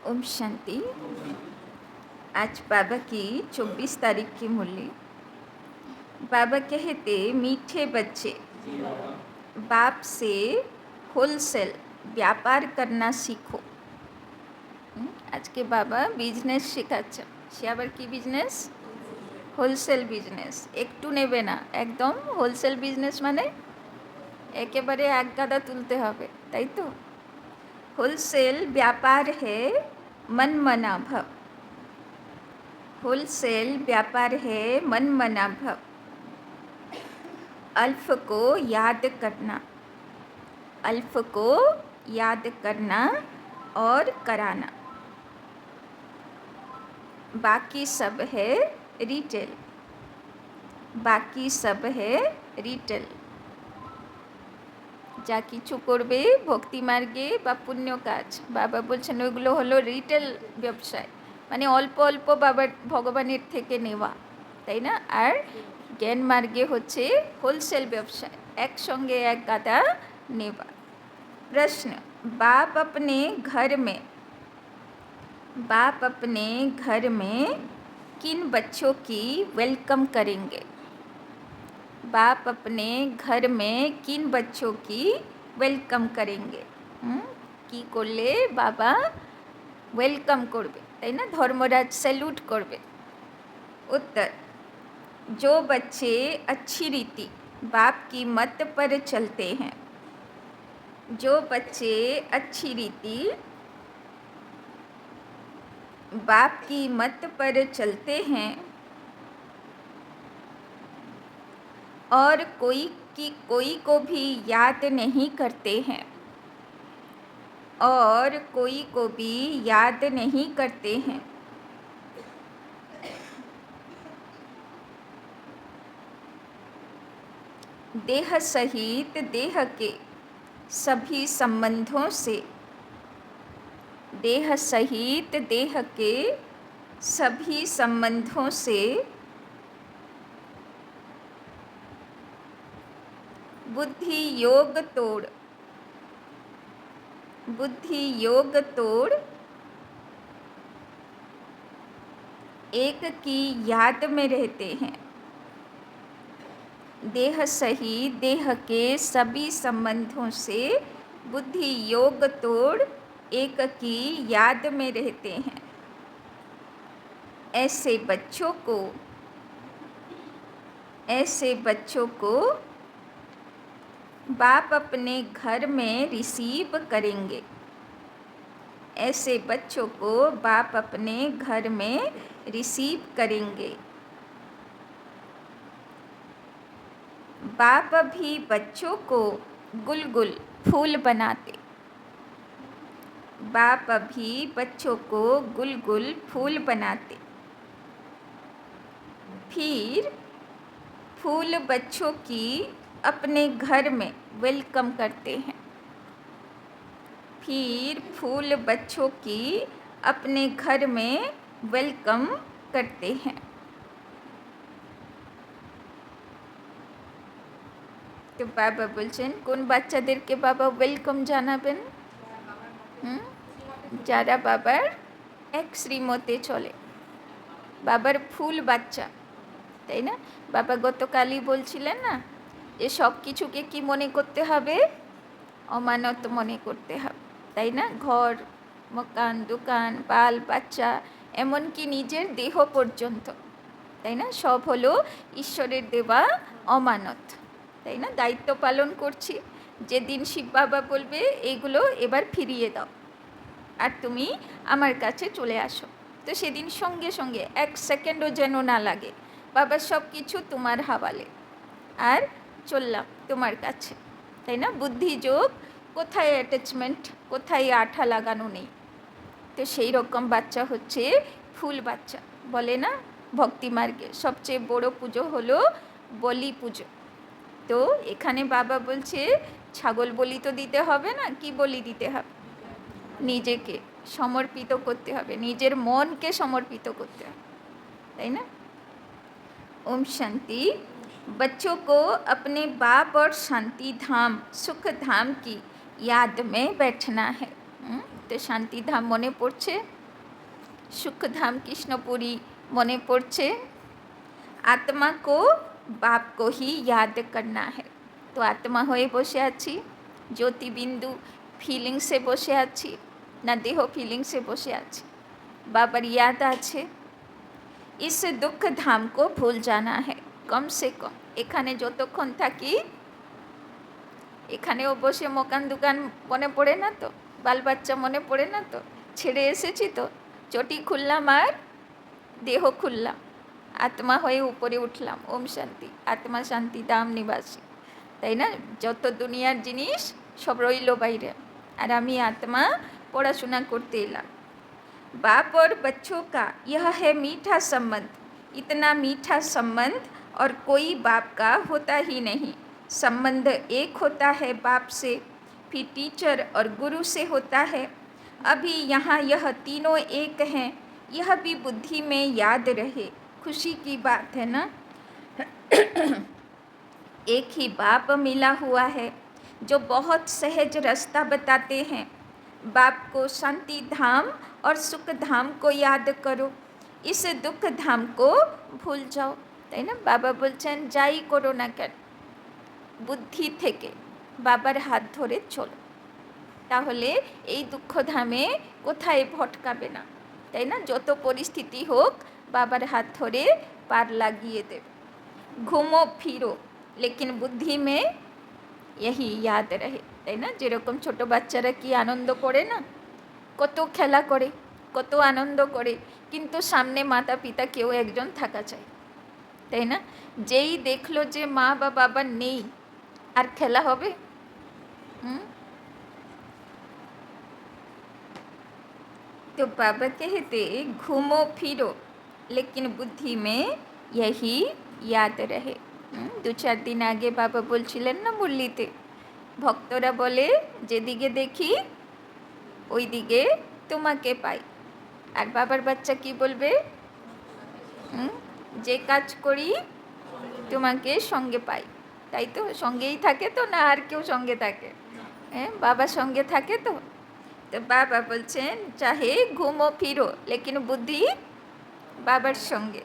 ओम शांति। आज बाबा की 24 तारीख की मुरली। बाबा कहते मीठे बच्चे बाप से होलसेल व्यापार करना सीखो। आज के बाबा बिजनेस শেখাচ্ছে। সে আবার কি বিজনেস? Wholesale business. একটু নেবে না, একদম হোলসেল বিজনেস মানে একেবারে এক গাদা তুলতে হবে, তাই তো? होलसेल व्यापार है मन मना भव। होलसेल व्यापार है मन मना भव। अल्फ को याद करना, अल्फ को याद करना और कराना, बाकी सब है रिटेल, बाकी सब है रिटेल। যা কিছু করবে ভক্তি মার্গে বা পুণ্য কাজ, বাবা বলছেন ওইগুলো হলো রিটেল ব্যবসায়, মানে অল্প অল্প বাবার ভগবানের থেকে নেওয়া, তাই না? আর জ্ঞান মার্গে হচ্ছে হোলসেল ব্যবসায়, একসঙ্গে এক গাদা নেওয়া। प्रश्न, बाप अपने घर में, बाप अपने घर में किन बच्चों की वेलकम करेंगे? बाप अपने घर में किन बच्चों की वेलकम करेंगे? की করলে বাবা ওয়েলকাম করবে, তাই না? ধর্মরাজ স্যালুট করবে। उत्तर, जो बच्चे अच्छी रीति बाप की मत पर चलते हैं, जो बच्चे अच्छी रीति बाप की मत पर चलते हैं और कोई को भी याद नहीं करते हैं, और कोई को भी याद नहीं करते हैं, देह सहित देह के सभी संबंधों से, देह सहित देह के सभी संबंधों से बुद्धि योग तोड़, बुद्धि योग तोड़ एक की याद में रहते हैं। देह सहित देह के सभी संबंधों से बुद्धि योग तोड़ एक की याद में रहते हैं। ऐसे बच्चों को बाप अपने घर में रिसीव करेंगे, ऐसे बच्चों को बाप अपने घर में रिसीव करेंगे। बाप भी बच्चों को गुलगुल फूल बनाते, बाप भी बच्चों को गुलगुल फूल बनाते, फिर फूल बच्चों की अपने घर में वेलकम करते हैं, फिर फूल बच्चों की अपने घर में वेलकम करते हैं। তো বাবা বলছেন কোন বাচ্চাদেরকে বাবা ওয়েলকাম জানাবেন? যারা বাবার এক শ্রীমতে চলে, বাবার ফুল বাচ্চা, তাই না? বাবা গতকালই বলছিলেন না যে সব কিছুকে কি মনে করতে হবে? অমানত মনে করতে হবে, তাই না? ঘর মকান দোকান বাল বাচ্চা এমনকি নিজের দেহ পর্যন্ত, তাই না? সব হলো ঈশ্বরের দেওয়া অমানত, তাই না? দায়িত্ব পালন করছি। যেদিন শিব বাবা বলবে এইগুলো এবার ফিরিয়ে দাও আর তুমি আমার কাছে চলে আসো, তো সেদিন সঙ্গে সঙ্গে এক সেকেন্ডও যেন না লাগে, বাবা সব কিছু তোমার হাওয়ালে আর চললাম তোমার কাছে, তাই না? বুদ্ধি যোগ, কোথায় অ্যাটাচমেন্ট, কোথায় আঠা লাগানো নেই। তো সেই রকম বাচ্চা হচ্ছে ফুল বাচ্চা। বলে না ভক্তি মার্গে সবচেয়ে বড় পুজো হলো বলি পুজো। তো এখানে বাবা বলছে ছাগল বলি তো দিতে হবে না, কি বলি দিতে হবে? নিজেকে সমর্পিত করতে হবে, নিজের মনকে সমর্পিত করতে হবে, তাই না? ओम शांति। बच्चों को अपने बाप और शांति धाम सुख धाम की याद में बैठना है। तो शांति धाम মনে পড়ছে, সুখধাম কৃষ্ণপুরী মনে পড়ছে। আত্মা কো বাপ কো হি ইয়াদ করনা হ্যায়। তো আত্মা হয়ে বসে আছি, জ্যোতিবিন্দু ফিলিংসে বসে আছি, না দেহ ফিলিংসে বসে আছি, বাবার ইয়াদ আছে। ইস দুঃখ ধাম কো ভুল জানা হ্যায় কম সে কম। এখানে যতক্ষণ থাকি, এখানেও বসে মকান দোকান মনে পড়ে না তো, বাল বাচ্চা মনে পড়ে না তো, ছেড়ে এসেছি তো, চটি খুললাম আর দেহ খুললাম, আত্মা হয়ে উপরে উঠলাম। ওম শান্তি, আত্মা শান্তি ধাম নিবাসী, তাই না? যত দুনিয়ার জিনিস সব রইল বাইরে, আর আমি আত্মা পড়াশোনা করতে এলাম। बाप और बच्चों का यह है मीठा संबंध, इतना मीठा संबंध और कोई बाप का होता ही नहीं। संबंध एक होता है बाप से, फिर टीचर और गुरु से होता है। अभी यहाँ यह तीनों एक हैं, यह भी बुद्धि में याद रहे। खुशी की बात है ना। एक ही बाप मिला हुआ है जो बहुत सहज रास्ता बताते हैं। बाप को शांति धाम और सुख धाम को याद करो, इस दुख धाम को भूल जाओ। তাই না? বাবা বলছেন যাই করো না কেন, বুদ্ধি থেকে বাবার হাত ধরে চলো, তাহলে এই দুঃখ ধামে কোথায় ভটকাবে না। তাই না? যত পরিস্থিতি হোক বাবার হাত ধরে পার লাগিয়ে দেবে। ঘুমো ফিরো লেকিন বুদ্ধি মে यही याद रहे। তাই না? যেরকম ছোট বাচ্চারা কি আনন্দ করে না, কত খেলা করে, কত আনন্দ করে, কিন্তু সামনে মাতা পিতা কেউ একজন থাকা চাই, তাই না? যেই দেখলো যে মা বা বাবা নেই, আর খেলা হবে? তো বাবা कहते घूमो फिरो लेकिन बुद्धि में यही याद रहे। 2-4 দিন আগে বাবা বলছিলেন না মুরলিতে, ভক্তরা বলে যেদিকে দেখি ওই দিকে তোমাকে পাই, আর বাবার বাচ্চা কি বলবে? যে কাজ করি তোমাকে সঙ্গে পাই। তাই তো, সঙ্গেই থাকে তো, না আর কেউ সঙ্গে থাকে? হ্যাঁ, বাবা সঙ্গে থাকে তো। তো বাবা বলছেন চাহে ঘুমো ফিরো লেকিন বুদ্ধি बाबर संगे।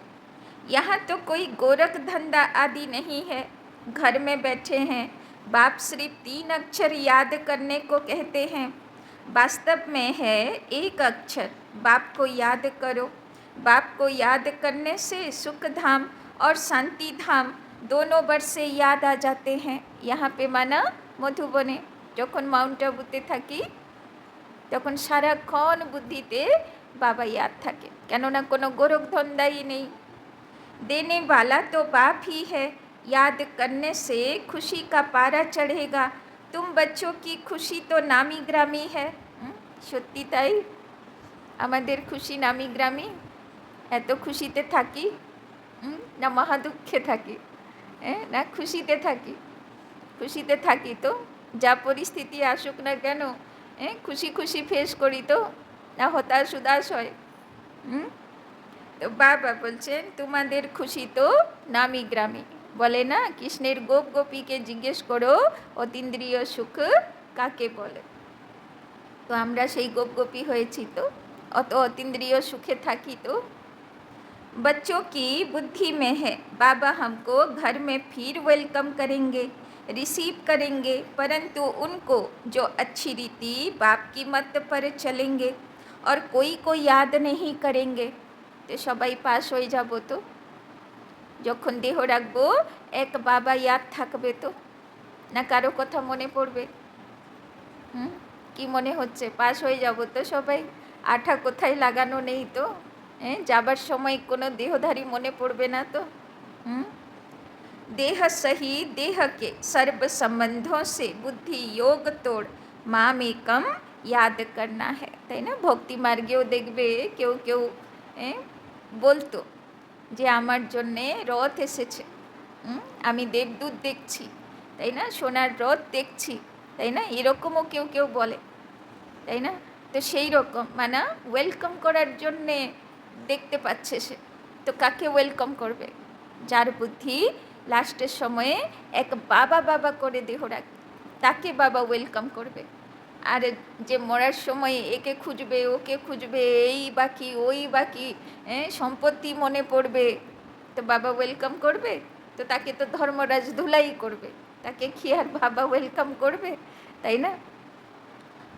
यहाँ तो कोई गोरख धंधा आदि नहीं है। घर में बैठे हैं, बाप सिर्फ 3 अक्षर याद करने को कहते हैं। वास्तव में है एक अक्षर, बाप को याद करो। बाप को याद करने से सुख धाम और शांति धाम दोनों बरसे याद आ जाते हैं। यहाँ पे माना मधुबने যখন মাউন্ট আবুতে থাকি তখন সারাক্ষণ বুদ্ধিতে বাবা याद থাকে, কেননা কোনো গোরখ ধন্দাই নেই। देने वाला तो बाप ही है, याद करने से खुशी का पारा चढ़ेगा। तुम बच्चों की खुशी तो नामी ग्रामी है। সত্যি তাই, আমাদের খুশি নামি গ্রামি। এত খুশিতে থাকি না মহা দুঃখে থাকি? না খুশিতে থাকি? খুশিতে থাকি তো, যা পরিস্থিতি আসুক না কেন খুশি খুশি ফেস করি তো, না হতাশ উদাস হয়? তো বাবা বলছেন তোমাদের খুশি তো নামি গ্রামি। বলে না কৃষ্ণের গোপ গোপীকে জিজ্ঞেস করো অতীন্দ্রিয় সুখ কাকে বলে। তো আমরা সেই গোপ গোপী হয়েছি তো, অত অতীন্দ্রিয় সুখে থাকি তো। बच्चों की बुद्धि में है, बाबा हमको घर में फिर वेलकम करेंगे, रिसीव करेंगे, परंतु उनको जो अच्छी रीति बाप की मत पर चलेंगे और कोई को याद नहीं करेंगे। तो সবাই পাস হয়ে যাব তো, যখন দেহ রাখবো এক বাবা ইয়াদ থাকবে তো, না কারো কথা মনে পড়বে? কি মনে হচ্ছে পাস হয়ে যাব তো সবাই? আঠা কোথায় লাগানো নেই তো? যাবার সময় কোনো দেহধারী মনে পড়বে না তো? देह सही देह के सर्व संबंधों से बुद्धि योग तोड़ माम एकम याद करना है। তাই না? ভক্তি মার্গেও দেখবে কেউ কেউ বলতো যে আমার জন্যে রথ এসেছে, আমি দেবদূত দেখছি, তাই না, সোনার রথ দেখছি, তাই না, এরকমও কেউ কেউ বলে, তাই না? তো সেই রকম মানে ওয়েলকাম করার জন্যে দেখতে পাচ্ছে সে। তো কাকে ওয়েলকাম করবে? যার বুদ্ধি লাস্টের সময়ে এক বাবা বাবা করে দেহ রাখবে, তাকে বাবা ওয়েলকাম করবে। আর যে মরার সময় একে খুঁজবে ওকে খুঁজবে, এই বাকি ওই বাকি, সম্পত্তি মনে পড়বে, তো বাবা ওয়েলকাম করবে? তো তাকে তো ধর্মরাজ ধুলাই করবে, তাকে কি আর বাবা ওয়েলকাম করবে? তাই না?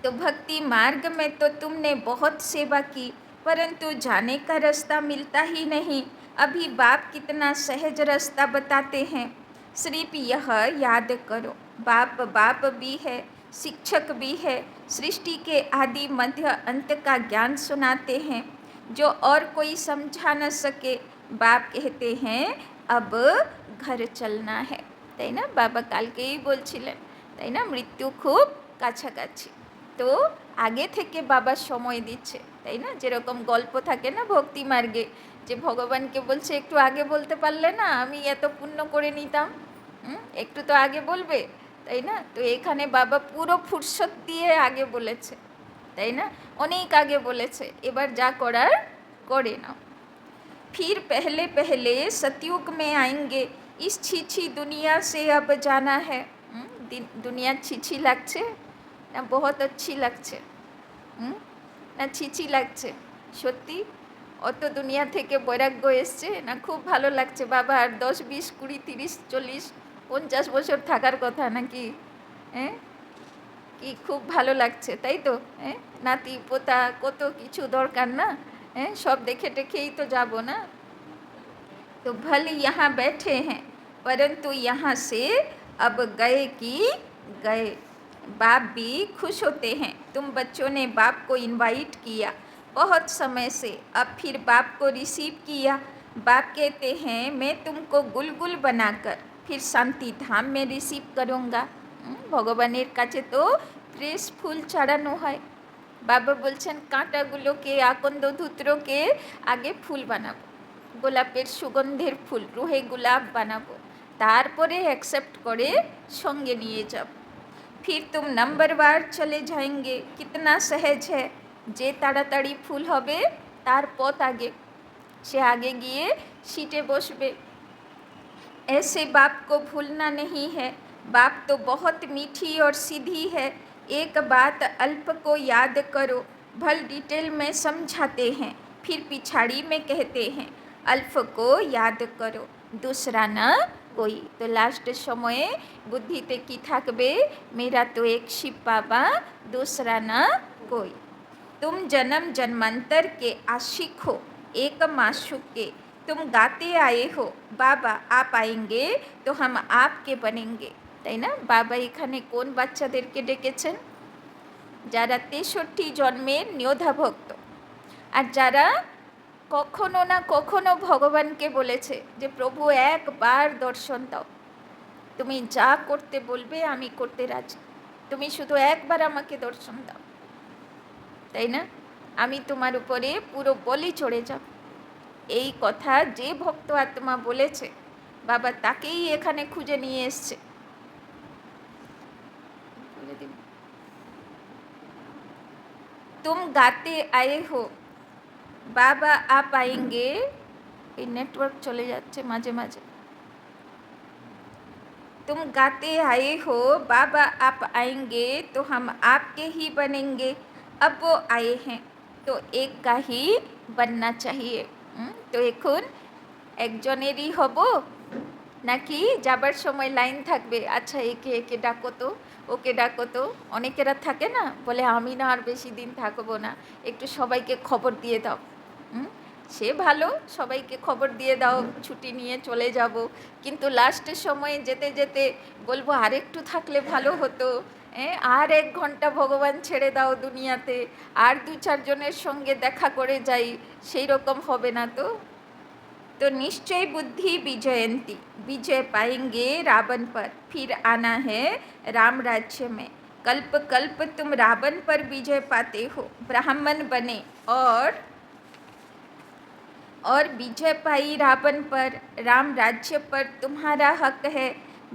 तो भक्ति मार्ग में तो तुमने बहुत सेवा की, परंतु जाने का रास्ता मिलता ही नहीं। अभी बाप कितना सहज रास्ता बताते हैं, सिर्फ यह याद करो, बाप बाप भी है, शिक्षक भी है, सृष्टि के आदि मध्य अंत का ज्ञान सुनाते हैं, जो और कोई समझा न सके। बाप कहते हैं अब घर चलना है। তাই না? বাবা কালকেই বলছিলেন, তাই না, মৃত্যু খুব কাছাকাছি। তো আগে থেকে বাবা সময় দিচ্ছে, তাই না? যেরকম গল্প থাকে না ভক্তি মার্গে, যে ভগবানকে বলছে একটু আগে বলতে পারলে না, আমি এত পুণ্য করে নিতাম, একটু তো আগে বলবে, তাই না? তো এখানে বাবা পুরো ফুরসত দিয়ে আগে বলেছে, তাই না? অনেক আগে বলেছে, এবার যা করার করে নাও। फिर पहले पहले सतयुग में आएंगे, इस छीछी दुनिया से अब जाना है। दुनिया छीछी লাগছে না বহুত अच्छी লাগছে? না ছিছি লাগছে? সত্যি অত দুনিয়া থেকে বৈরাগ্য এসছে না খুব ভালো লাগছে? বাবা আর 10 20 20 30 40 50 বছর থাকার কথা নাকি? হ্যাঁ, কি খুব ভালো লাগছে, তাই তো? হ্যাঁ, নাতি পোতা কত কিছু দরকার না? হ্যাঁ, सब देखे टेखे ही तो जाबो ना। तो भले यहाँ बैठे हैं, परंतु यहाँ से अब गए कि गए। बाप भी खुश होते हैं, तुम बच्चों ने बाप को इनवाइट किया बहुत समय से, अब फिर बाप को रिसीव किया। बाप कहते हैं मैं तुमको गुलगुल बनाकर फिर शांति धाम में रिसीव करूँगा। ভগবানের কাছে তো ফ্রেশ ফুল চড়ানো হয়। বাবা বলছেন কাঁটাগুলোকে, আকন্দ ধূত্রকে আগে ফুল বানাবো, গোলাপের সুগন্ধের ফুল, রুহে গোলাপ বানাবো, তারপরে অ্যাকসেপ্ট করে সঙ্গে নিয়ে যাব। फिर तुम नंबरवार चले जाएंगे, कितना सहज है। যে তাড়াতাড়ি ফুল হবে তার পথ আগে, সে আগে গিয়ে সিটে বসবে। ऐसे बाप को भूलना नहीं है, बाप तो बहुत मीठी और सीधी है। एक बात अल्प को याद करो, भल डिटेल में समझाते हैं, फिर पिछाड़ी में कहते हैं अल्फ को याद करो, दूसरा न कोई। तो लास्ट সময়ে বুদ্ধিতে কি থাকবে? मेरा तो एक शिव बाबा, दूसरा न कोई। तुम जन्म जन्मांतर के आशिक हो, एक माशूक के, तुम गाते आए हो बाबा आप आएंगे तो हम आपके बनेंगे। তাই না? বাবা এখানে কোন বাচ্চাদেরকে ডেকেছেন? যারা 63 জন্মের নিয়োধা ভক্ত, আর যারা কখনো না কখনো ভগবানকে বলেছে যে প্রভু একবার দর্শন দাও, তুমি যা করতে বলবে আমি করতে রাজি, তুমি শুধু একবার আমাকে দর্শন দাও, তাই না? আমি তোমার উপরে পুরো বলি চড়ে যাব। এই কথা যে ভক্ত আত্মা বলেছে, বাবা তাকেই এখানে খুঁজে নিয়ে এসছে। तुम गाते आए हो बाबा आप आएंगे, এই নেটওয়ার্ক চলে যাচ্ছে মাঝে মাঝে। तुम गाते आए हो बाबा आप आएंगे तो हम आपके ही बनेंगे, अब वो आए हैं तो एक का ही बनना चाहिए। তো এখন একজনেরই হব নাকি যাবার সময় লাইন থাকবে? আচ্ছা একে একে ডাকো তো, ওকে ডাকো তো। অনেকেরা থাকে না, বলে আমি না আর বেশি দিন থাকবো না, একটু সবাইকে খবর দিয়ে দাও। সে ভালো, সবাইকে খবর দিয়ে দাও, ছুটি নিয়ে চলে যাব, কিন্তু লাস্টের সময়ে যেতে যেতে বলবো আরেকটু থাকলে ভালো হতো, আর 1 ঘন্টা ভগবান ছেড়ে দাও দুনিয়াতে, আর 2-4 জনের সঙ্গে দেখা করে যাই, সেই রকম হবে না তো। तो निश्चय बुद्धि विजयंती, विजय पाएंगे रावण पर, फिर आना है राम राज्य में। कल्प कल्प तुम रावण पर विजय पाते हो, ब्राह्मण बने और विजय पाई रावण पर, राम राज्य पर तुम्हारा हक है।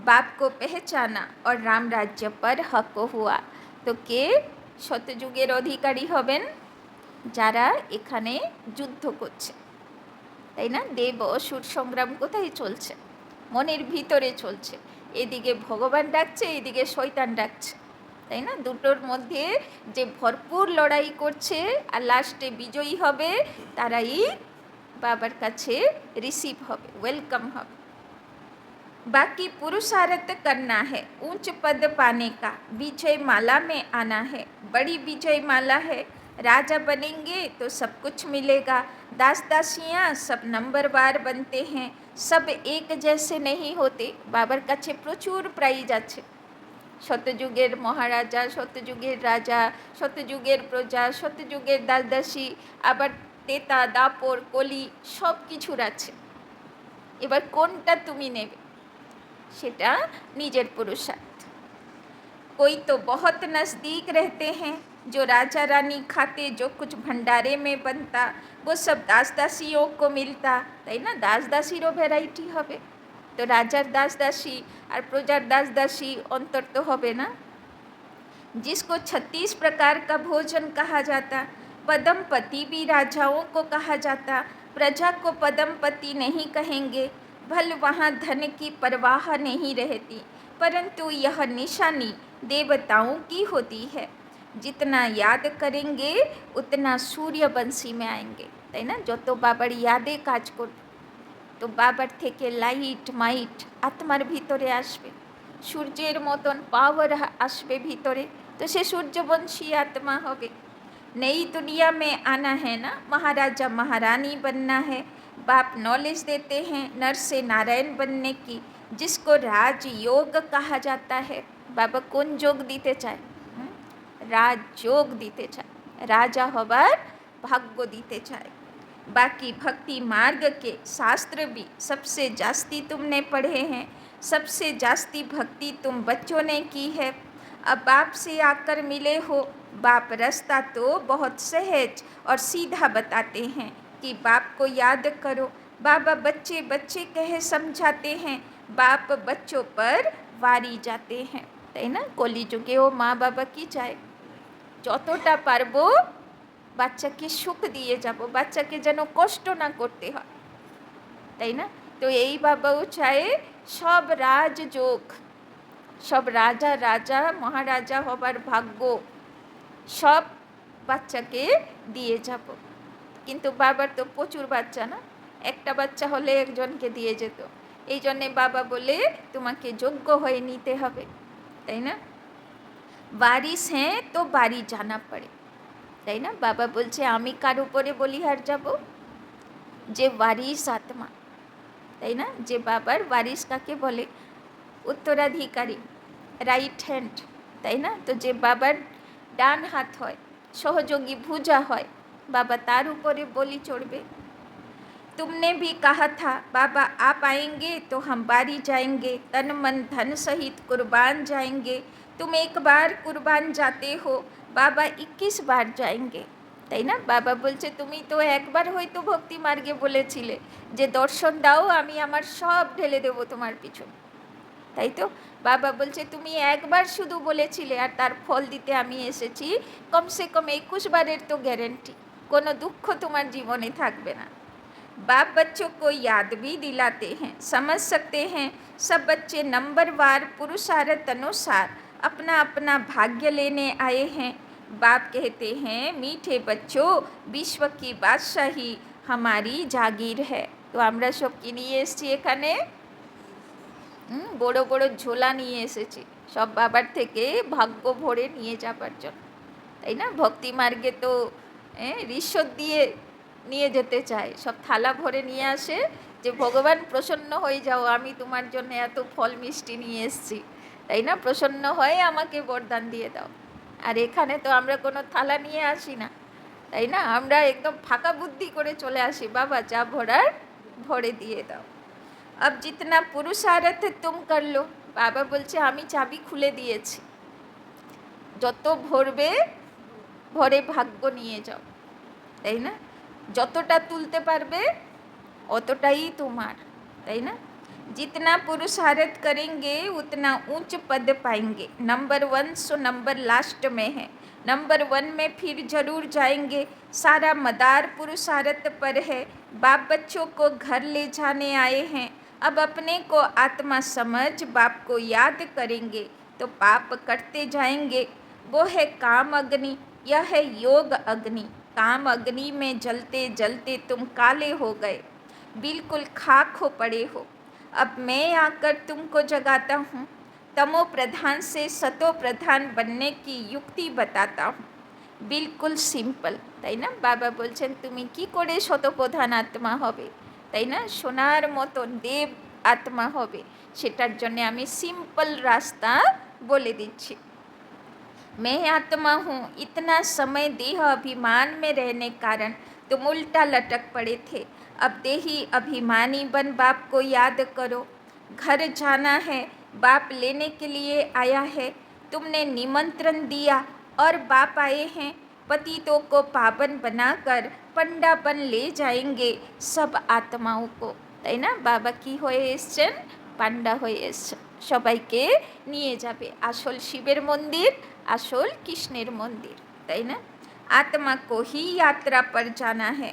बाप को पहचाना और राम राज्य पर हक हुआ। तो के শতযুগের অধিকারী হবেন? যারা এখানে যুদ্ধ করছে, তাই না? দেব অসুর সংগ্রাম কোথায় চলছে? মনের ভিতরে চলছে। এদিকে ভগবান ডাকছে, এদিকে শয়তান ডাকছে, তাই না? দুটোর মধ্যে যে ভরপুর লড়াই করছে আর লাস্টে বিজয়ী হবে তারাই বাবার কাছে রিসিভ হবে, ওয়েলকাম হবে। बाकी पुरुषार्थ करना है, ऊंच पद पाने का, विजय माला में आना है, बड़ी विजय माला है। राजा बनेंगे तो सब कुछ मिलेगा। दास दासियाँ सब नंबरवार बनते हैं, सब एक जैसे नहीं होते। बाबर काछे प्रचुर प्राइज आछे। शतजुगेर महाराजा, शतजुगेर राजा, शतजुगेर प्रजा, शतजुगेर दास दासी, आबार तेता दापर कली सब किछुर आछे। एबार कोनटा तुमी नेबे सेटा निजेर पुरुषार्थ। कोई तो बहुत नज़दीक रहते हैं, जो राजा रानी खाते जो कुछ भंडारे में बनता वो सब दास दासियों को मिलता। ताई ना, दास दासिरो भैराइटी होबे, तो राजार दास दासी और प्रजार दास दासी अंतर तो होबे ना। जिसको 36 प्रकार का भोजन कहा जाता, पदमपति भी राजाओं को कहा जाता। प्रजा को पदमपति नहीं कहेंगे, भल वहाँ धन की परवाह नहीं रहती, परंतु यह निशानी देवताओं की होती है। जितना याद करेंगे उतना सूर्यवंशी में आएंगे। ताई ना, जो तो बाबार यादे काज कर तो बाबार थेके लाइट माइट आत्मार भितरे आसबे, सूर्येर मतन पावर आसबे भितरे, तो से सूर्यवंशी आत्मा होबे। नई दुनिया में आना है ना, महाराजा महारानी बनना है। बाप नॉलेज देते हैं नर से नारायण बनने की, जिसको राजयोग कहा जाता है। बाबा कौन योग दीते चाहे? राजयोग दीते चाहे, राजा होबार भाग्य दीते चाहे। बाकी भक्ति मार्ग के शास्त्र भी सबसे जास्ती तुमने पढ़े हैं, सबसे जास्ती भक्ति तुम बच्चों ने की है। अब बाप से आकर मिले हो, बाप रास्ता तो बहुत सहज और सीधा बताते हैं कि बाप को याद करो। बाबा बच्चे बच्चे कहे समझाते हैं, बाप बच्चों पर वारी जाते हैं। ताई ना, कली जुगे ओ मा बाबा की चाय যতটা পারবো বাচ্চাকে সুখ দিয়ে যাব, বাচ্চাকে যেন কষ্ট না করতে হয়। তাই না? তো এই বাবাও চায় সব রাজযোগ, সব রাজা রাজা মহারাজা হবার ভাগ্য সব বাচ্চাকে দিয়ে যাব। কিন্তু বাবার তো প্রচুর বাচ্চা না, একটা বাচ্চা হলে একজনকে দিয়ে যেত। এই জন্যে বাবা বলে তোমাকে যোগ্য হয়ে নিতে হবে। তাই না? वारिस हैं तो बारी जाना पड़े। তাই না? বাবা বলছে আমি কার উপরে বলিহার যাব? যে ওয়ারিস আত্মা। তাই না? যে বাবার ওয়ারিস কাকে বলে? উত্তরাধিকারী, রাইট হ্যান্ড। তাই না? তো যে বাবার ডান হাত হয়, সহযোগী ভুজা হয়, বাবা তার উপরে বলি চড়বে। तुमने भी कहा था बाबा आप आएंगे तो हम बारी जाएंगे, तन मन धन सहित कुर्बान जाएंगे। तुम एक बार कुर्बान जाते हो, बाबा 21 बार जाएंगे। তাই না? বাবা বলছে তুমি তো একবার হয়তো ভক্তি মার্গে বলেছিলে যে দর্শন দাও, আমি আমার সব ঢেলে দেবো তোমার পিছনে। তাই তো বাবা বলছে তুমি একবার শুধু বলেছিলে আর তার ফল দিতে আমি এসেছি। কমসে কম 21 বারের তো গ্যারেন্টি, কোনো দুঃখ তোমার জীবনে থাকবে না। बाप बच्चों को याद भी दिलाते हैं, समझ सकते हैं सब बच्चे नंबरवार पुरुषार्थ अनुसार अपना अपना भाग्य लेने आए हैं। बाप कहते हैं मीठे बच्चों, विश्व की बादशाही हमारी जागीर है। तो আমরা সব কি নিয়ে এসেছি এখানে? বড় বড় ঝোলা নিয়ে এসেছি, সব বাবার থেকে ভাগ্য ভরে নিয়ে যাবার জন্য। তাই না? ভক্তি মার্গে তো রিশ্বত দিয়ে নিয়ে যেতে চায়, সব থালা ভরে নিয়ে আসে যে ভগবান প্রসন্ন হয়ে যাও, আমি তোমার জন্য এত ফল মিষ্টি নিয়ে এসেছি। তাই না? প্রসন্ন হয়ে আমাকে বরদান দিয়ে দাও। আর এখানে তো আমরা কোনো থালা নিয়ে আসি না। তাই না? আমরা একদম ফাঁকা বুদ্ধি করে চলে আসি, বাবা যা ভরার ভরে দিয়ে দাও। अब जितना पुरुषार्थ तुम कर लो, বাবা বলছে আমি চাবি খুলে দিয়েছি, যত ভরবে ভরে ভাগ্য নিয়ে যাও। তাই না? যতটা তুলতে পারবে অতটাই তোমার। তাই না? जितना पुरुषार्थ करेंगे उतना ऊंच पद पाएंगे। नंबर 1 सो नंबर लास्ट में है, नंबर 1 में फिर जरूर जाएंगे। सारा मदार पुरुषार्थ पर है। बाप बच्चों को घर ले जाने आए हैं, अब अपने को आत्मा समझ बाप को याद करेंगे। तो पाप करते जाएंगे। वो है काम अग्नि, यह है योग अग्नि। काम अग्नि में जलते जलते तुम काले हो गए, बिल्कुल खाक हो पड़े हो। अब मैं आकर तुमको जगाता हूँ, तमो प्रधान से सतो प्रधान बनने की युक्ति बताता हूँ। बिल्कुल सिंपल, তাই না? বাবা বলছেন তুমি কি করে শতপ্রধান আত্মা হবে, তাই না? সোনার মতন দেব আত্মা হবে, সেটার জন্য আমি সিম্পল রাস্তা বলে দিচ্ছি। मैं आत्मा हूँ, इतना समय देह अभिमान में रहने कारण तुम उल्टा लटक पड़े थे। अब देही अभिमानी बन बाप को याद करो। घर जाना है, बाप लेने के लिए आया है। तुमने निमंत्रण दिया और बाप आए हैं। पतितों को पावन बनाकर पंडापन ले जाएंगे सब आत्माओं को, তাই না? বাবা কি হয়ে এসছেন? পান্ডা হয়ে এসছেন, সবাইকে নিয়ে যাবে আসল শিবের মন্দির, আসল कृष्णेर मंदिर, তাই না? आत्मा को ही यात्रा पर जाना है।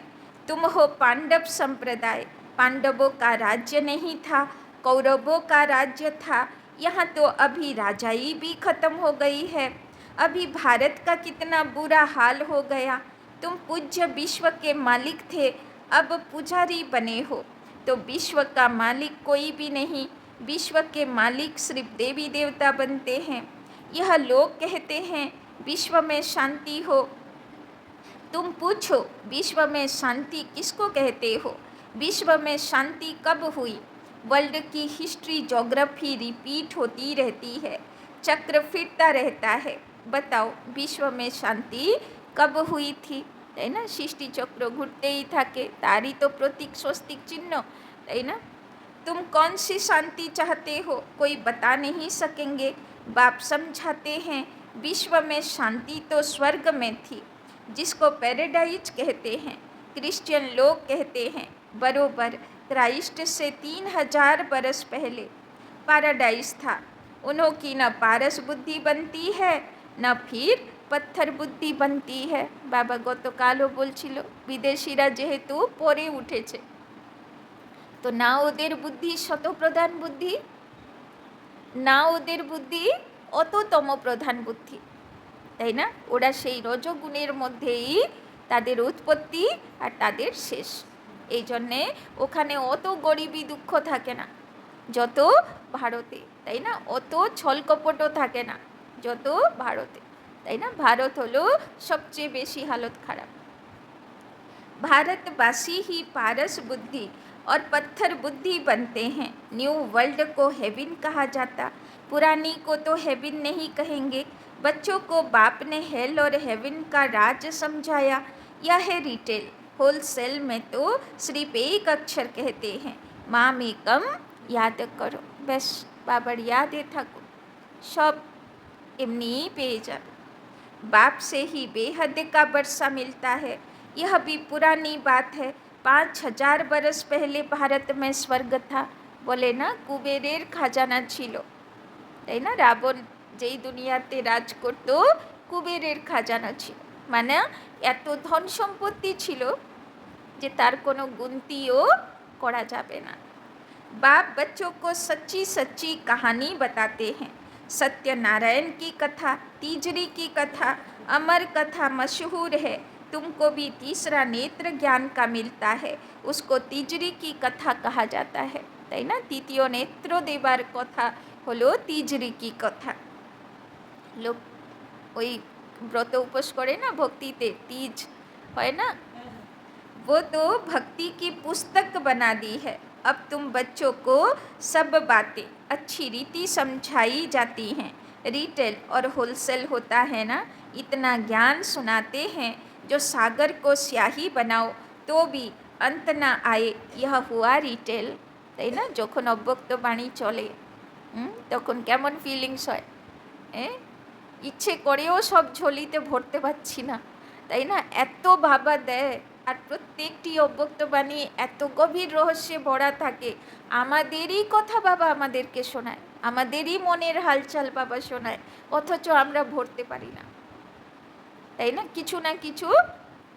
तुम हो पांडव संप्रदाय। पांडवों का राज्य नहीं था, कौरवों का राज्य था। यहाँ तो अभी राजाई भी खत्म हो गई है। अभी भारत का कितना बुरा हाल हो गया। तुम पूज्य विश्व के मालिक थे, अब पुजारी बने हो। तो विश्व का मालिक कोई भी नहीं, विश्व के मालिक सिर्फ देवी देवता बनते हैं। यह लोग कहते हैं विश्व में शांति हो। तुम पूछो विश्व में शांति किसको कहते हो? विश्व में शांति कब हुई? वर्ल्ड की हिस्ट्री ज्योग्राफी रिपीट होती रहती है, चक्र फिरता रहता है। बताओ विश्व में शांति कब हुई थी, है ना? सृष्टि चक्र घूरते ही থাকে, तारी तो प्रतीक स्वस्तिक चिन्ह, है ना? तुम कौन सी शांति चाहते हो, कोई बता नहीं सकेंगे। बाप समझाते हैं विश्व में शांति तो स्वर्ग में थी, जिसको पैराडाइज कहते हैं। क्रिश्चियन लोग कहते हैं बरोबर क्राइस्ट से 3000 बरस पहले पैराडाइज था। उन्हों की न पारस बुद्धि बनती है, न फिर पत्थर बुद्धि बनती है। बाबा गतकालो बोलछिलो विदेशीरा जेहेतु परे उठेছে, तो ना ओদের बुद्धि शतप्रधान बुद्धि, ना ओদের बुद्धि অততম প্রধান বুদ্ধি, তাই না? ওরা সেই রজগুণের মধ্যেই তাদের উৎপত্তি আর তাদের শেষ। এই জন্যে ওখানে অত গরিবী দুঃখ থাকে না যত ভারতে, তাই না? অত ছলকপটও থাকে না যত ভারতে, তাই না? ভারত হলো সবচেয়ে বেশি হালত খারাপ। भारतवासी ही पारस बुद्धि और पत्थर बुद्धि बनते हैं। न्यू वर्ल्ड को हेवन कहा जाता, पुरानी को तो हेवन नहीं कहेंगे। बच्चों को बाप ने हेल और हेवन का राज समझाया। यह है रिटेल, होलसेल में तो सिर्फ एक अक्षर कहते हैं, माम एकम याद करो। बस बाबर याद থাকো, सब एमनी पेয়ে যাবে। बाप से ही बेहद का वर्षा मिलता है। यह भी पुरानी बात है, 5000 बरस पहले भारत में स्वर्ग था। बोले ना कुबेरेर खाजाना छिलो, তাই না? রাবণ যেই দুনিয়াতে রাজ করত কুবেরের খাজানা ছিল, মানে এত ধন সম্পত্তি ছিল যে তার কোনো গুনতিও করা যাবে না। बाप बच्चों को सच्ची सच्ची कहानी बताते हैं। सत्यनारायण की कथा, तीजरी की कथा, अमर कथा मशहूर है। तुमको भी तीसरा नेत्र ज्ञान का मिलता है, उसको तीजरी की कथा कहा जाता है, তাই না? তৃতীয় নেত্র দেবার কথা হলো तीजरी की कथा। লোক ওই ব্রত উপোস করে না ভক্তিতে, तीज হয় না, वो तो भक्ति की पुस्तक बना दी है। अब तुम बच्चों को सब बातें अच्छी रीति समझाई जाती हैं। रिटेल और होलसेल होता है ना, इतना ज्ञान सुनाते हैं जो सागर को स्याही बनाओ तो भी अंत ना आए। यह हुआ रिटेल, তাই না? যখন অব্যক্ত বাণী চলে তখন কেমন ফিলিংস হয়, ইচ্ছে করেও সব ঝোলিতে ভরতে পারছি না, তাই না? এত ভাবা দেয়, আর প্রত্যেকটি অব্যক্ত বাণী এত গভীর রহস্যে ভরা থাকে। আমাদেরই কথা বাবা আমাদেরকে শোনায়, আমাদেরই মনের হালচাল বাবা শোনায়, অথচ আমরা ভরতে পারি না, তাই না? কিছু না কিছু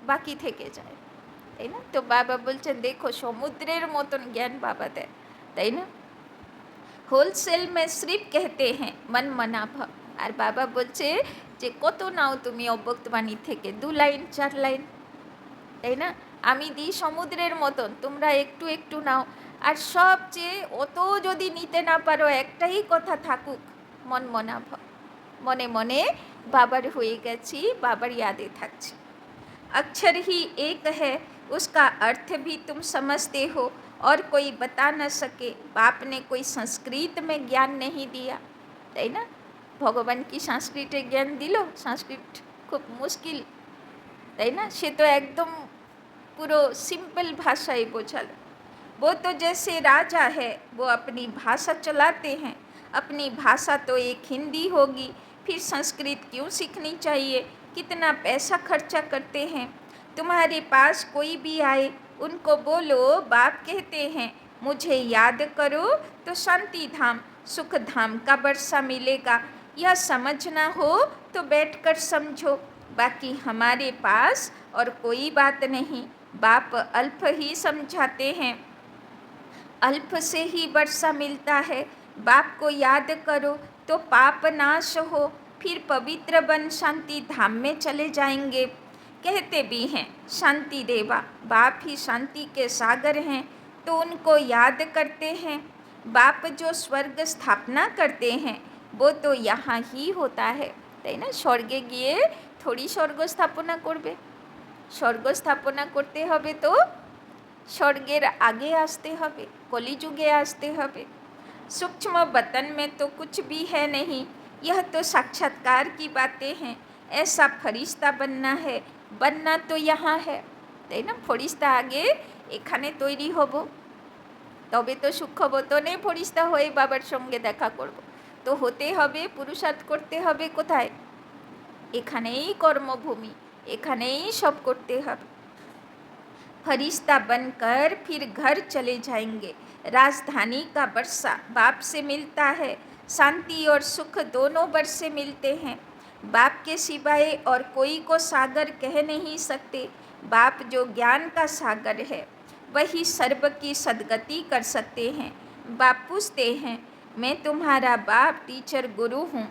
বাকি থেকে যায়, তাই না? তো বাবা বলছেন দেখো সমুদ্রের মতন জ্ঞান বাবা দেয়, তাই না? होलसेल में सिर्फ कहते हैं मन मना भाव। আর বাবা বলছে যে কত নাও তুমি অব্যক্তবাণী থেকে, 2 লাইন 4 লাইন, তাই না? আমি দিই সমুদ্রের মতন, তোমরা একটু একটু নাও। আর সবচেয়ে অত যদি নিতে না পারো, একটাই কথা থাকুক, মন মনা ভাব। মনে মনে বাবার হয়ে গেছি, বাবার यादे থাকছি। अक्षर ही एक है, उसका अर्थ भी तुम समझते हो और कोई बता न सके। बाप ने कोई संस्कृत में ज्ञान नहीं दिया, তাই না? ভগবান কি সংস্কৃতে জ্ঞান দিল? সংস্কৃত খুব মুশকিল, তাই না? সে তো একদম পুরো सिंपल भाषाएं बोझालो। वो तो जैसे राजा है, वो अपनी भाषा चलाते हैं। अपनी भाषा तो एक हिंदी होगी, फिर संस्कृत क्यों सीखनी चाहिए? कितना पैसा खर्चा करते हैं। तुम्हारे पास कोई भी आए, उनको बोलो बाप कहते हैं मुझे याद करो तो शांति धाम सुख धाम का वर्षा मिलेगा। यह समझना हो तो बैठकर समझो, बाकी हमारे पास और कोई बात नहीं। बाप अल्प ही समझाते हैं, अल्प से ही वर्षा मिलता है। बाप को याद करो तो पाप नाश हो, फिर पवित्र बन शांति धाम में चले जाएंगे। कहते भी हैं शांति देवा, बाप ही शांति के सागर हैं, तो उनको याद करते हैं। बाप जो स्वर्ग स्थापना करते हैं वो तो यहाँ ही होता है, তাই না? স্বর্গে গিয়ে থোড়ি স্বর্গ স্থাপনা করবে। স্বর্গ স্থাপনা করতে হবে তো স্বর্গের আগে আসতে হবে, কলিযুগে আসতে হবে। सूक्ष्म वतन में तो कुछ भी है नहीं, यह तो साक्षात्कार की बातें हैं। ऐसा फरिश्ता बनना है, बनना तो यहाँ है, তাই না? ফরিস্তা আগে এখানে তৈরি হব, তবে তো সূক্ষ্মবতনে ফরিস্তা হয়ে বাবার সঙ্গে দেখা করব। তো হতে হবে, পুরুষার্থ করতে হবে কোথায়? এখানেই কর্মভূমি, এখানেই সব করতে হবে। फरिश्ता बनकर फिर घर चले जाएंगे। राजधानी का वर्षा बाप से मिलता है, शांति और सुख दोनों वर्षे मिलते हैं। बाप के सिवाय और कोई को सागर कह नहीं सकते। बाप जो ज्ञान का सागर है, वही सर्व की सद्गति कर सकते हैं। बाप पूछते हैं मैं तुम्हारा बाप टीचर गुरु हूँ,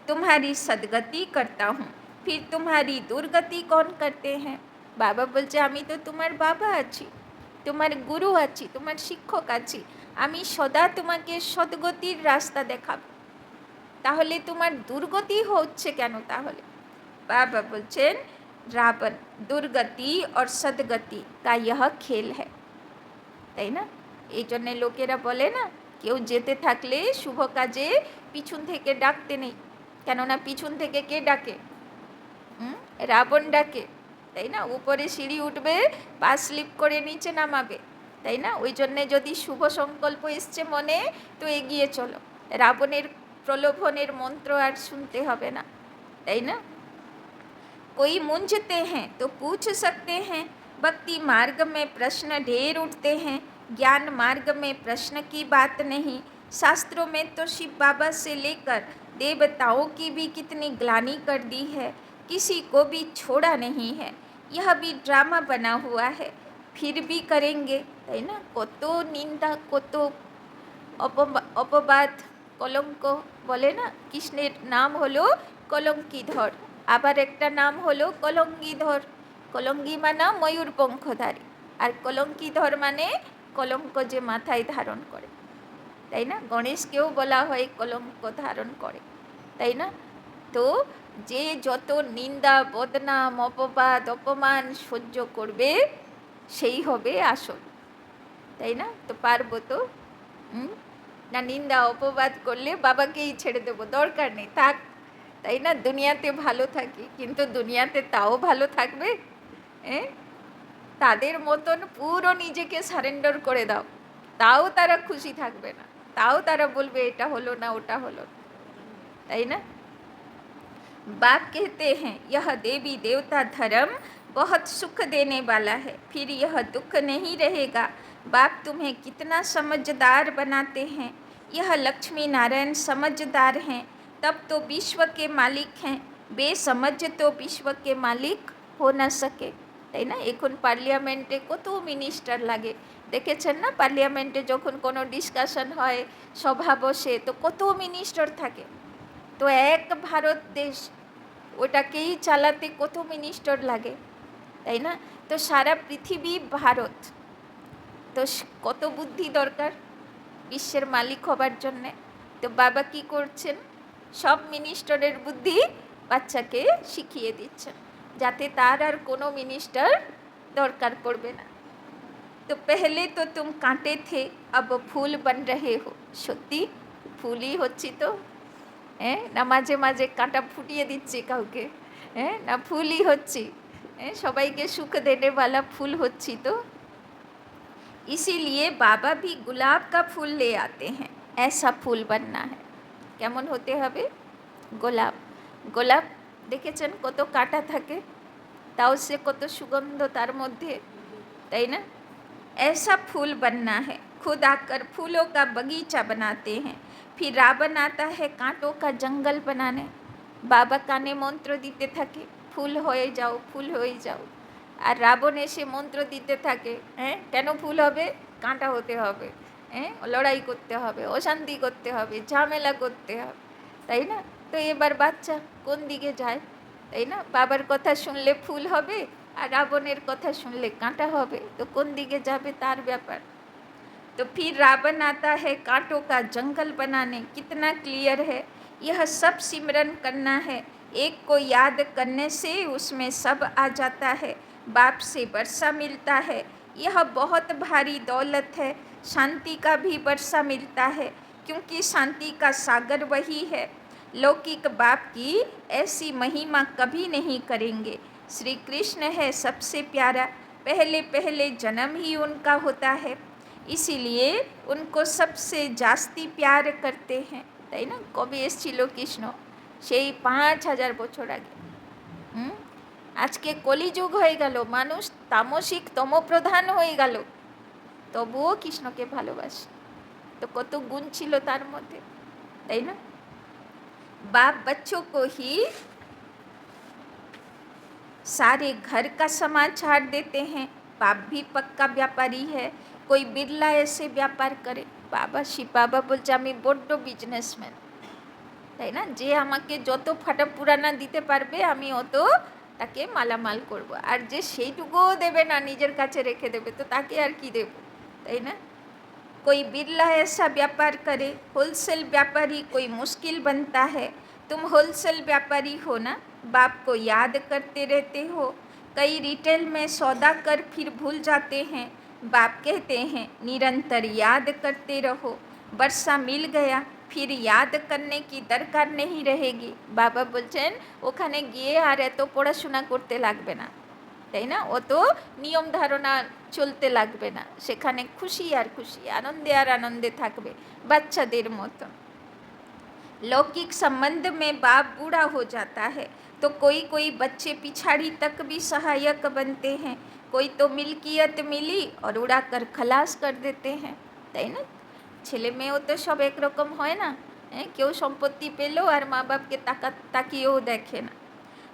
तुम्हारी सद्गति करता हूँ, फिर तुम्हारी दुर्गति कौन करते हैं? বাবা বলছে আমি তো তোমার বাবা আছি, তোমার গুরু আছি, তোমার শিক্ষক আছি, আমি সদা তোমাকে সদ্গতির রাস্তা দেখাব। তাহলে তোমার দুর্গতি হচ্ছে কেন? তাহলে বাবা বলছেন রাবণ দুর্গতি और सदगति का यह खेल है, তাই না? এই জন্যে লোকেরা বলে না, কেউ যেতে থাকলে শুভ কাজে পিছন থেকে ডাকতে নেই। কেননা পিছন থেকে কে ডাকে? রাবণ ডাকে, তাই না? উপরে সিঁড়ি উঠবে, পা স্লিপ করে নিচে নামাবে, তাই না? ওই জন্যে যদি শুভ সংকল্প এসছে মনে, তো এগিয়ে চলো। রাবণের প্রলোভনের মন্ত্র আর শুনতে হবে না, তাই না? कोई मूंझते हैं तो पूछ सकते हैं। भक्ति मार्ग में प्रश्न ढेर उठते हैं, ज्ञान मार्ग में प्रश्न की बात नहीं। शास्त्रों में तो शिव बाबा से लेकर देवताओं की भी कितनी ग्लानि कर दी है, किसी को भी छोड़ा नहीं है। यह भी ड्रामा बना हुआ है, फिर भी करेंगे, তাই না? কত নিন্দা, কত অপবাদ, কলঙ্ক। বলে না কৃষ্ণের নাম হলো কলঙ্কিধর, আবার একটা নাম হলো কলঙ্গিধর। কলঙ্গি মানে ময়ূর পঙ্খধারী, আর কলঙ্কিধর মানে কলঙ্ক যে মাথায় ধারণ করে, তাই না? গণেশকেও বলা হয় কলঙ্ক ধারণ করে, তাই না? তো যে যত নিন্দা বদনাম অপবাদ অপমান সহ্য করবে সেই হবে আসল, তাই না? তো পারবো তো? না নিন্দা অপবাদ করলে বাবাকেই ছেড়ে দেবো, দরকার নেই, থাক, তাই না? দুনিয়াতে ভালো থাকি, কিন্তু দুনিয়াতে তাও ভালো থাকবে? তাদের মতন পুরো নিজেকে সারেন্ডার করে দাও, তাও তারা খুশি থাকবে না, তাও তারা বলবে এটা হলো না ওটা হলো, তাই না? बाप कहते हैं यह देवी देवता धर्म बहुत सुख देने वाला है, फिर यह दुख नहीं रहेगा। बाप तुम्हें कितना समझदार बनाते हैं। यह लक्ष्मी नारायण समझदार हैं, तब तो विश्व के मालिक हैं। बेसमझ तो विश्व के मालिक हो न सके। তাই না? এখন পার্লামেন্টে কত মিনিস্টার লাগে, দেখেছেন না? পার্লামেন্টে যখন কোনো ডিসকাশন হয়, সভা বসে, তো কত মিনিস্টার থাকে। তো এক ভারত দেশ, ওটাকেই চালাতে কত মিনিস্টার লাগে, তাই না? তো সারা পৃথিবী ভারত, তো কত বুদ্ধি দরকার বিশ্বের মালিক হবার জন্যে। তো বাবা কি করছেন, সব মিনিস্টারের বুদ্ধি বাচ্চাকে শিখিয়ে দিচ্ছেন, যাতে তার আর কোনো মিনিস্টার দরকার পড়বে না। তো পেহলে তো তুম কাঁটে থে, আব ফুল বন রহে হো। সত্যি ফুলই হচ্ছি তো, হ্যাঁ? না মাঝে মাঝে কাঁটা ফুটিয়ে দিচ্ছি কাউকে, হ্যাঁ? না ফুলই হচ্ছি, হ্যাঁ? সবাইকে সুখ দেনে वाला ফুল হচ্ছি তো। इसीलिए बाबा भी गुलाब का फूल ले आते हैं, ऐसा फूल बनना है। কেমন হতে হবে? গোলাপ। গোলাপ দেখেছেন কত কাঁটা থাকে, তাও সে কত সুগন্ধ তার মধ্যে, তাই না? ऐसा फूल बनना है। खुद आकर फूलों का बगीचा बनाते हैं, फिर रावण आता है कांटों का जंगल बनाने। बाबा काने मंत्र দিতে থাকে, ফুল হয়ে যাও, ফুল হয়ে যাও। আর রাবণ এসে মন্ত্র দিতে থাকে, হ্যাঁ, কেন ফুল হবে? কাঁটা হতে হবে, হ্যাঁ, লড়াই করতে হবে, অশান্তি করতে হবে, ঝামেলা করতে হবে, তাই না? তো এবার বাচ্চা কোন দিকে যায়, তাই না? বাবার কথা শুনলে ফুল হবে, আর রাবণের কথা শুনলে কাঁটা হবে, তো কোন দিকে যাবে তার ব্যাপার। तो फिर रावण आता है कांटों का जंगल बनाने। कितना क्लियर है, यह सब सिमरन करना है। एक को याद करने से उसमें सब आ जाता है। बाप से वर्षा मिलता है, यह बहुत भारी दौलत है। शांति का भी वर्षा मिलता है, क्योंकि शांति का सागर वही है। लौकिक बाप की ऐसी महिमा कभी नहीं करेंगे। श्री कृष्ण है सबसे प्यारा, पहले पहले जन्म ही उनका होता है, इसीलिए उनको सबसे जास्ती प्यार करते हैं, তাই না? কবে এসেছিল কৃষ্ণ? সেই 5000 বছর আগে। আজকে কলিযুগ হয়ে গেল, মানুষ তামসিক তমপ্রধান হয়ে গেল, তবুও কৃষ্ণকে ভালোবাসে। তো কত গুণ ছিল তার মধ্যে, তাই না? बाप बच्चों को ही सारे घर का समाचार देते हैं। बाप भी पक्का व्यापारी है, कोई बिरला ऐसे व्यापार करे। বাবা শিব বাবা বলছে আমি বড্ড বিজনেসম্যান, তাই না? যে আমাকে যত ফাটা পুরানা দিতে পারবে আমি অত তাকে মালামাল করব, আর যে সেইটুকুও দেবে না, নিজের কাছে রেখে দেবে, তো তাকে আর কি দেব, তাই না? कोई बिरला ऐसा व्यापार करे, होलसेल व्यापारी कोई मुश्किल बनता है। तुम होलसेल व्यापारी हो ना, बाप को याद करते रहते हो। कई रिटेल में सौदा कर फिर भूल जाते हैं, बाप कहते हैं निरंतर याद करते रहो। वर्षा मिल गया, फिर याद करने की दरकार नहीं रहेगी। बाबा बोलছেন ওখানে গিয়ে আর এত পড়াশোনা করতে লাগবে না, তাই না? অত নিয়ম ধারণা চলতে লাগবে না, সেখানে খুশি আর খুশি, আনন্দে আর আনন্দে থাকবে বাচ্চাদের মতো। लौकिक संबंध में बाप बूढ़ा हो जाता है, तो कोई कोई बच्चे पिछाड़ी तक भी सहायक बनते हैं। कोई तो मिल्कियत मिली और उड़ा कर खलास कर देते हैं, তাই না? ছেলে মেয়েও তো সব একরকম হয় না, হ্যাঁ? কেউ সম্পত্তি পেলো আর মা বাপকে তাকিয়েও দেখে না।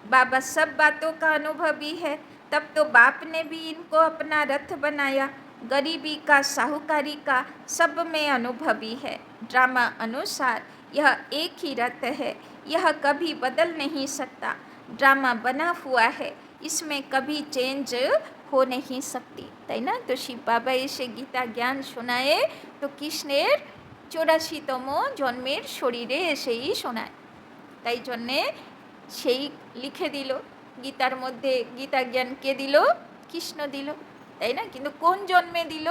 बाबा सब बातों का अनुभवी है, तब तो बाप ने भी इनको अपना रथ बनाया। गरीबी का, साहूकारी का, सब में अनुभवी है। ड्रामा अनुसार यह एक ही रथ है, यह कभी बदल नहीं सकता। ड्रामा बना हुआ है, इसमें कभी चेंज हो नहीं सकती, তাই না? তো শিব বাবা এসে গীতা জ্ঞান শোনায়, তো কৃষ্ণের 84তম জন্মের শরীরে এসেই শোনায়, তাই জন্যে সেই লিখে দিল গীতার মধ্যে। গীতা জ্ঞান কে দিল? কৃষ্ণ দিল, তাই না? কিন্তু কোন জন্মে দিল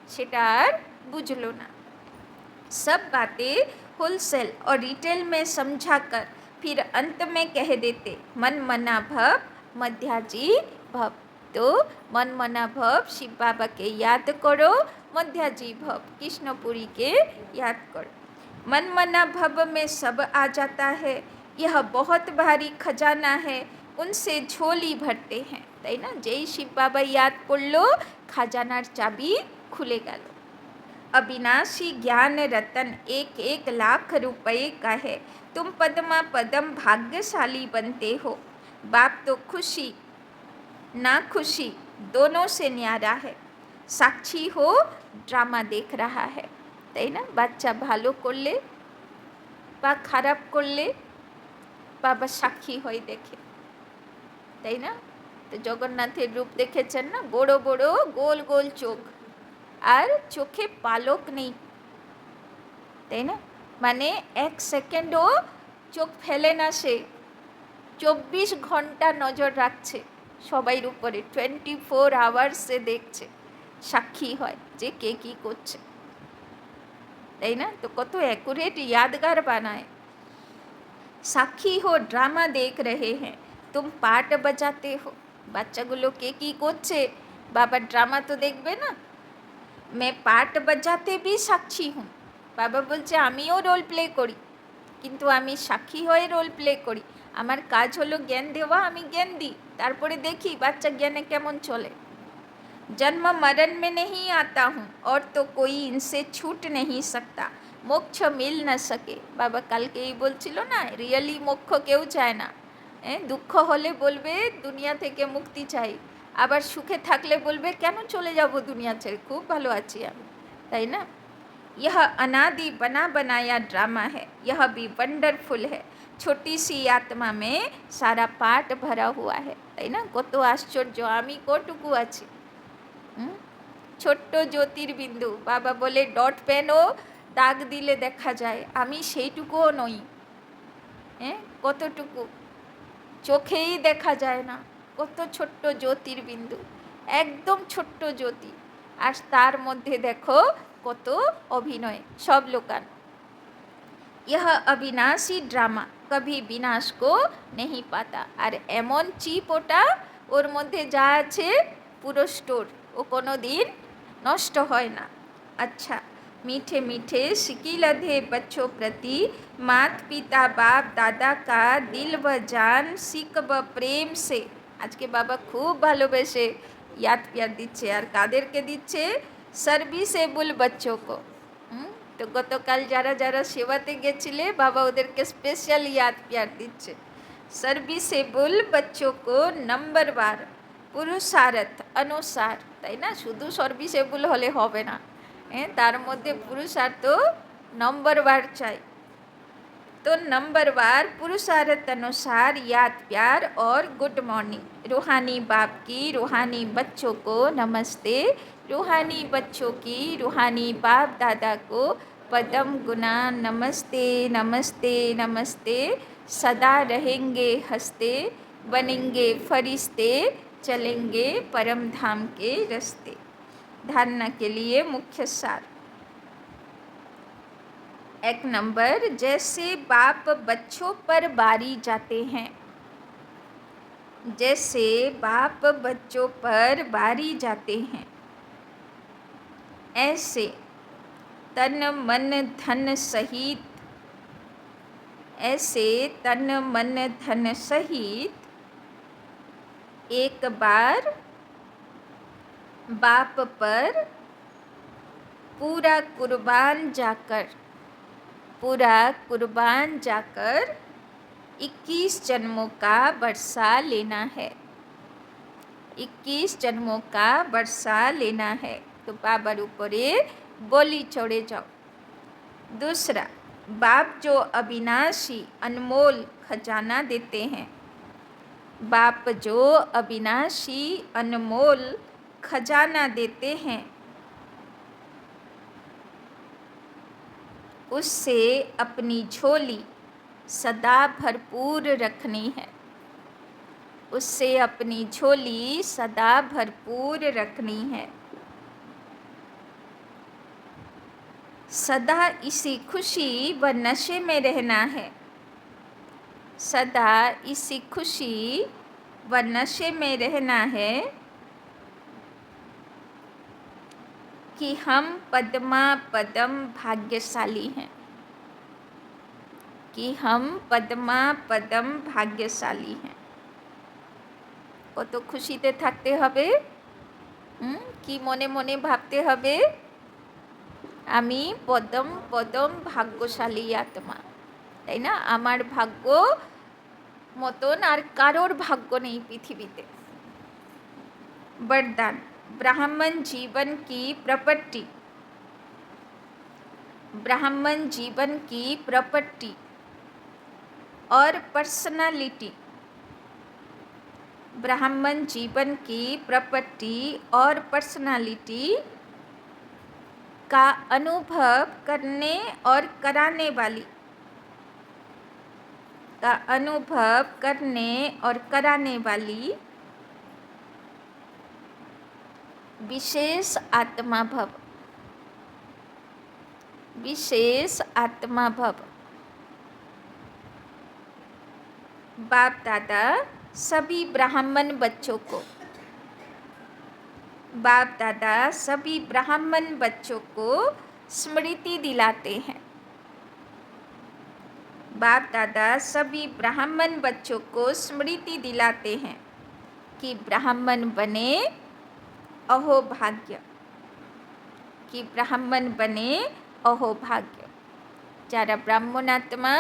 সেটা আর বুঝলো না। सब बातें होलसेल और रिटेल में समझा कर फिर अंत में कह देते मन मना भव मध्याजी भव। तो मन मना भव शिव बाबा के याद करो, मध्याजी भव कृष्णपुरी के याद करो। मन मना भव में सब आ जाता है, यह बहुत भारी खजाना है, उनसे झोली भरते हैं, তাই না? যেই শিব বাবা ইয়াদ করলো, খাজানার চাবি খুলে গেল। अविनाशी ज्ञान रतन 1-1 लाख रुपए का है, तुम पद्मा पदम भाग्यशाली बनते हो। बाप तो खुशी ना खुशी, दोनों से न्यारा है। साक्षी हो ड्रामा देख रहा है, তাই না? বাচ্চা ভালো করলে বা খারাপ করলে বাবা সাক্ষী হয়ে দেখে, তাই না? তো জগন্নাথের রূপ দেখেছেন না, বড় বড় গোল গোল চোখ, আর চোখে পালক নেই, তাই না? মানে এক সেকেন্ডও চোখ ফেলে না সে, 24 ঘন্টা নজর রাখছে সবাইয়ের উপরে, 24 আওয়ার্স সে দেখছে, সাক্ষী হয় যে কে কী করছে, তাই না? তো কত অ্যাকুরেট यादगार বানায়। সাক্ষী হো ড্রামা দেখ রহে হ্যাঁ, তুম পার্ট বাজাতে হো। বাচ্চাগুলো কে কী করছে, বাবা ড্রামা তো দেখবে না। मैं পার্ট বাজাতে भी সাক্ষী হুঁ। বাবা বলছে আমিও রোল প্লে করি, কিন্তু আমি সাক্ষী হয়ে রোল প্লে করি। আমার কাজ হলো জ্ঞান দেওয়া, আমি জ্ঞান দিই, তারপরে দেখি বাচ্চা জ্ঞানে কেমন চলে। जन्म मरण में नहीं आता हूँ और तो कोई इनसे छूट नहीं सकता, मोक्ष मिल न सके। বাবা কালকেই বলছিল না, রিয়েলি মোক্ষ কেউ চায় না। দুঃখ হলে বলবে দুনিয়া থেকে মুক্তি চাই, আবার সুখে থাকলে বলবে কেন চলে যাব দুনিয়া ছেড়ে, খুব ভালো আছি আমি, তাই না? यह अनादि बना बनाया ड्रामा है, यह भी वंडरफुल है। छोटी सी आत्मा में सारा पार्ट भरा हुआ है, তাই না? কত আশ্চর্য, আমি কটুকু আছি, ছোট্ট জ্যোতির্বিন্দু। বাবা বলে ডট পেনও দাগ দিলে দেখা যায়, আমি সেইটুকুও নই। কতটুকু চোখেই দেখা যায় না, কত ছোট্ট জ্যোতির্বিন্দু, একদম ছোট্ট জ্যোতি, আর তার মধ্যে দেখো কত অভিনয়, সব লোকান। यह अविनाशी ड्रामा कभी विनाश को नहीं पाता। আর এমন চিপ ওটা, ওর মধ্যে যা আছে পুরো স্টোর, ও কোনো দিন নষ্ট হয় না। अच्छा, मीठे मीठे शिकिलधे बच्चों प्रति मात पिता बाप दादा का दिल व जान सिक व प्रेम से। আজকে বাবা খুব ভালোবেসে ইয়াদ প্যার দিচ্ছে, আর কাদেরকে দিচ্ছে? সার্ভিসেবল বাচ্চোকে। তো গতকাল যারা যারা সেবাতে গেছিলে বাবা ওদেরকে স্পেশাল ইয়াদ প্যার দিচ্ছে। সার্ভিসেবল বাচ্চোকে নম্বর বার পুরুষার্থ অনুসার, তাই না? শুধু সার্ভিসেবল হলে হবে না, তার মধ্যে পুরুষার্থ নম্বর বার চাই। तो नंबरवार पुरुषार्थ अनुसार याद प्यार और गुड मॉर्निंग। रूहानी बाप की रूहानी बच्चों को नमस्ते, रूहानी बच्चों की रूहानी बाप दादा को पदम गुना नमस्ते नमस्ते नमस्ते। सदा रहेंगे हंसते, बनेंगे फरिश्ते, चलेंगे परम धाम के रास्ते। धारणा के लिए मुख्य सार। 1 नंबर, जैसे बाप बच्चों पर बारी जाते हैं, जैसे बाप बच्चों पर बारी जाते हैं, ऐसे तन मन धन सहित, ऐसे तन मन धन सहित एक बार बाप पर पूरा कुर्बान जाकर, पूरा कुर्बान जाकर 21 जन्मों का बरसा लेना है, 21 जन्मों का बरसा लेना है। तो बाबर ऊपरे बोली चढ़े जाओ। दूसरा, बाप जो अविनाशी अनमोल खजाना देते हैं, बाप जो अविनाशी अनमोल खजाना देते हैं, उससे अपनी झोली सदा भरपूर रखनी है, उससे अपनी झोली सदा भरपूर रखनी है। सदा इसी खुशी व नशे में रहना है, सदा इसी खुशी व नशे में रहना है कि हम पद्मा पदम भाग्यशाली हैं, कि हम पद्मा पदम भाग्यशाली हैं। কত খুশিতে থাকতে হবে, কি মনে মনে ভাবতে হবে, আমি পদম পদম ভাগ্যশালী আত্মা, তাই না? আমার ভাগ্য মতন আর কারোর ভাগ্য নেই পৃথিবীতে। वरदान, ब्राह्मण जीवन की प्रॉपर्टी, ब्राह्मण जीवन की प्रॉपर्टी और पर्सनालिटी, ब्राह्मण जीवन की प्रॉपर्टी और पर्सनालिटी का अनुभव करने और कराने वाली, का अनुभव करने और कराने वाली विशेष आत्मा भव, विशेष आत्मा भव। बाप दादा सभी ब्राह्मण बच्चों को, बाप दादा सभी ब्राह्मण बच्चों को स्मृति दिलाते हैं, बाप दादा सभी ब्राह्मण बच्चों को स्मृति दिलाते हैं कि ब्राह्मण बने अहो भाग्य, कि ब्राह्मण बने अहो भाग्य। যারা ব্রাহ্মণ আত্মা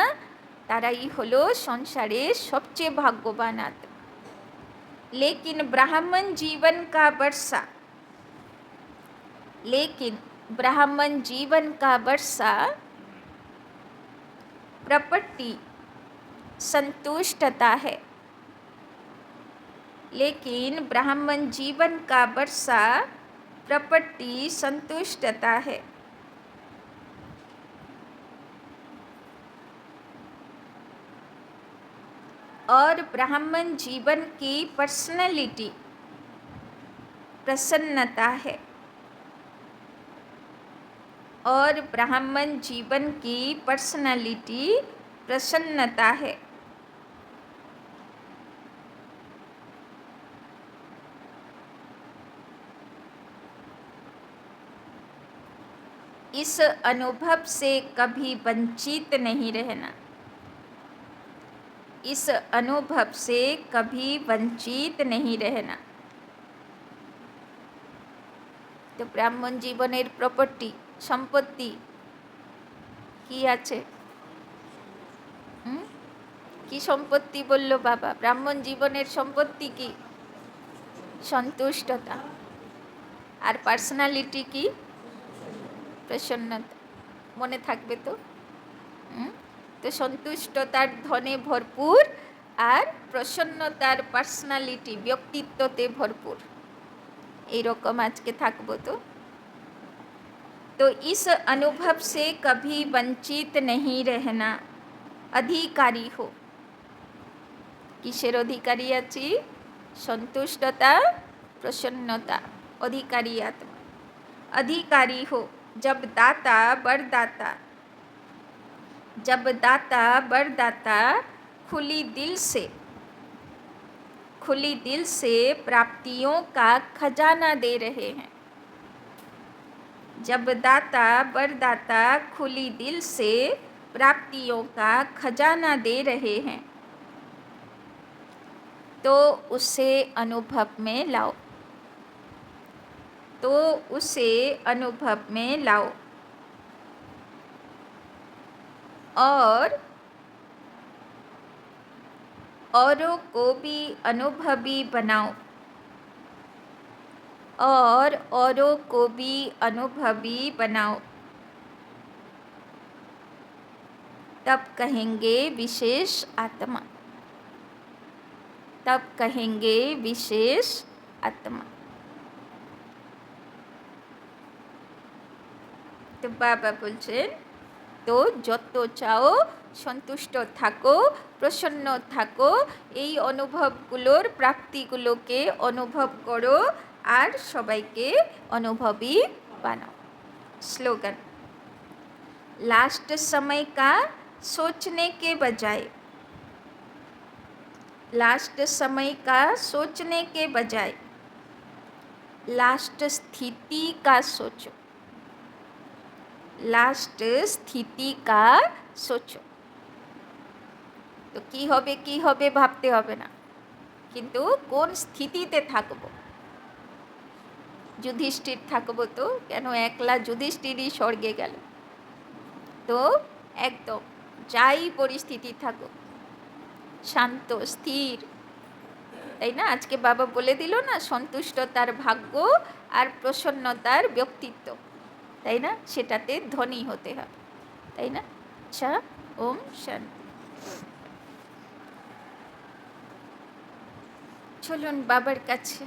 তারাই হলো সংসারে সবচেয়ে ভাগ্যবান আত্মা। लेकिन ब्राह्मण जीवन का वर्षा, लेकिन ब्राह्मण जीवन का वर्षा प्रॉपर्टी संतुष्टता है, लेकिन ब्राह्मण जीवन का वर्षा प्रॉपर्टी संतुष्टता है। और ब्राह्मण जीवन की पर्सनैलिटी प्रसन्नता है, और ब्राह्मण जीवन की पर्सनैलिटी प्रसन्नता है। इस अनुभव से कभी वंचित नहीं रहना, इस अनुभव से कभी वंचित नहीं रहना। तो ब्राह्मण जीवनेर प्रॉपर्टी सम्पत्ति की आछे? की सम्पत्ति बोल्लो बाबा? ब्राह्मण जीवनेर सम्पत्ति की? सन्तुष्टता। और पार्सोनालिटी की? प्रसन्नता। मने थाकबे तो? तो सन्तुष्टतार धने भरपूर और प्रसन्नतार पार्सोनालिटी व्यक्तित्वते भरपूर, এই রকম আজকে থাকবো। तो इस अनुभव से कभी वंचित नहीं रहना। अधिकारी हो, किसेर अधिकारी आছি? संतुष्टता प्रसन्नता, अधिकारी आत्मा। अधिकारी हो जब दाता वरदाता, जब दाता वरदाता खुली दिल से, खुली दिल से प्राप्तियों का खजाना दे रहे हैं। जब दाता वरदाता खुली दिल से प्राप्तियों का खजाना दे रहे हैं तो उसे अनुभव में लाओ, तो उसे अनुभव में लाओ और औरों को भी अनुभवी बनाओ, और औरों को भी अनुभवी बनाओ। तब कहेंगे विशेष आत्मा, तब कहेंगे विशेष आत्मा। तो बाबा बोलছেন तो যত চাও সন্তুষ্ট থাকো, প্রসন্ন থাকো, এই অনুভবগুলোর প্রাপ্তিগুলোকে অনুভব করো আর সবাইকে অনুভবী বানাও। স্লোগান, लास्ट समय का सोचने के बजाय, लास्ट समय का सोचने के बजाय लास्ट स्थिति का सोचो, लास्ट स्थिति का सोचो। तो की होबे भाबते होबे ना, किन्तु कोन स्थितिते थाकबो। युधिष्ठिर थाकबो तो केन एकला युधिष्ठिरই स्वर्गे गेल। तो एकदम যাই পরিস্থিতি থাকুক শান্ত স্থির তাই না? আজকে বাবা বলে দিল না, সন্তুষ্টতার ভাগ্য আর প্রসন্নতার ব্যক্তিত্ব, তাই না? সেটাতে ধনী হতে হবে, তাই না? আচ্ছা, ওম শান্তি। চলুন বাবার কাছে।